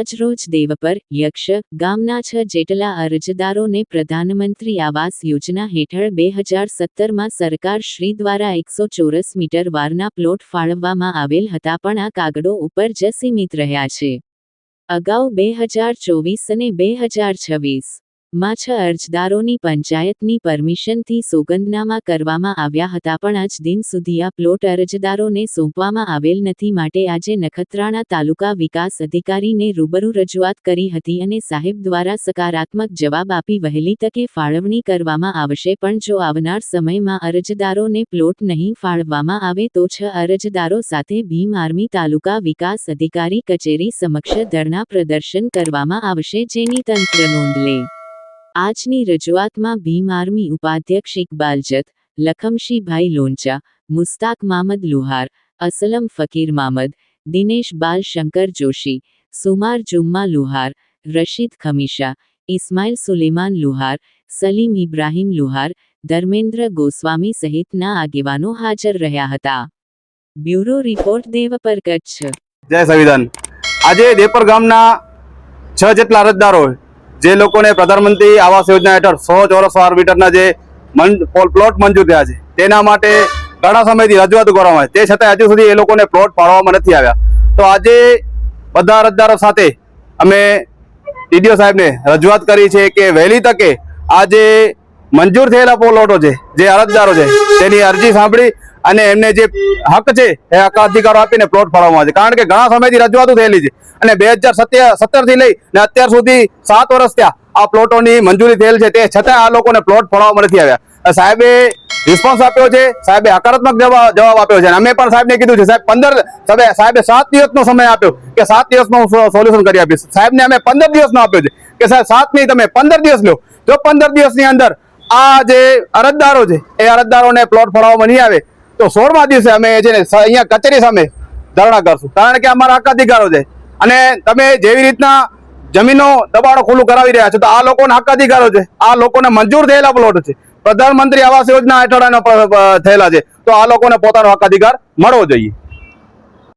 આજ રોજ દેવપર યક્ષ ગામના 6 જેટલા અરજદારોને પ્રધાનમંત્રી આવાસ યોજના હેઠળ 2017માં સરકાર શ્રી દ્વારા 100 ચોરસ મીટર વારના પ્લોટ ફાળવવામાં આવેલ હતા, પણ આ કાગળો ઉપર જ સીમિત રહ્યા છે। અગાઉ 2024 અને 2026માં 6 અરજદારોની પંચાયતની પરમિશનથી સોગંદનામા કરવામાં આવ્યા હતા, પણ આજ દિન સુધી આ પ્લોટ અરજદારોને સોંપવામાં આવેલ નથી। માટે આજે નખત્રાણા તાલુકા વિકાસ અધિકારીને રૂબરૂ રજૂઆત કરી હતી અને સાહેબ દ્વારા સકારાત્મક જવાબ આપી વહેલી તકે ફાળવણી કરવામાં આવશે, પણ જો આવનાર સમયમાં અરજદારોને પ્લોટ નહીં ફાળવવામાં આવે તો 6 અરજદારો સાથે ભીમ આર્મી તાલુકા વિકાસ અધિકારી કચેરી સમક્ષ ધરણા પ્રદર્શન કરવામાં આવશે, જેની તંત્ર નોંધ લે। આજની રજૂઆતમાં ભીમ આર્મી ઉપાધ્યક્ષ ઇકબાલ જત, લખમશીભાઈ લોંચા, મુસ્તાક મામદ લુહાર, અસલમ ફકીર મામદ, દિનેશ બાલ શંકર જોશી, સુમાર જુમ્મા લુહાર, રશીદ ખમીશા, ઇસ્માઇલ સુલેમાન લુહાર, સલીમ ઇબ્રાહીમ લુહાર, ધર્મેન્દ્ર ગોસ્વામી સહિતના આગેવાનો હાજર રહ્યા હતા। Bureau report Devpar Kutch. જય સંવિધાન। આજે દેવપર ગામના 6 જેટલા અરજદારો જે લોકોને પ્રધાનમંત્રી આવાસ યોજના હેઠળ 100 ચોરસ મીટરના જે પ્લોટ મંજૂર થયા છે તેના માટે ઘણા સમયથી રજૂઆતો કરવામાં આવી, તે છતાં હજુ સુધી એ લોકોને પ્લોટ ફાળવવામાં નથી આવ્યા। તો આજે બધા અરજદારો સાથે અમે ટીડીઓ સાહેબને રજૂઆત કરી છે કે વહેલી તકે આ જે મંજૂર થયેલા પ્લોટો છે, જે અરજદારો છે તેની અરજી સાંભળી અને એમને જે હક છે એ હક અધિકારો આપીને પ્લોટ ફાળવવામાં આવે છે। કારણ કે ઘણા સમયથી રજૂઆતો થયેલી છે અને 2017 થી લઈને અત્યાર સુધી 7 વર્ષ થયા આ પ્લોટોની મંજૂરી થયેલ છે, તે છતાં આ લોકોને પ્લોટ ફાળવવામાં નથી આવ્યા। સાહેબે રિસ્પોન્સ આપ્યો છે, સાહેબે હકારાત્મક જવાબ આપ્યો છે। અમે પણ સાહેબને કીધું છે સાહેબે 7 દિવસનો સમય આપ્યો કે 7 દિવસમાં હું સોલ્યુશન કરી આપીશ। સાહેબને અમે 15 દિવસનો આપ્યો છે કે સાહેબ 7 નહીં તમે 15 દિવસ લો। જો 15 દિવસની અંદર આ જે અરજદારો છે એ અરજદારોને પ્લોટ ફાળવવામાં નહીં આવે તો 16મા દિવસે અમે છે ને અહીંયા કચેરી સામે ધરણા કરશું, કારણ કે અમારા હક અધિકારો છે અને તમે જેવી રીતના જમીનો દબાણો ખુલ્લું કરાવી રહ્યા છો તો આ લોકોના હક અધિકારો છે, આ લોકોને મંજૂર થયેલા પ્લોટ છે, પ્રધાનમંત્રી આવાસ યોજના હેઠળ થયેલા છે, તો આ લોકોને પોતાનો હક અધિકાર મળવો જોઈએ।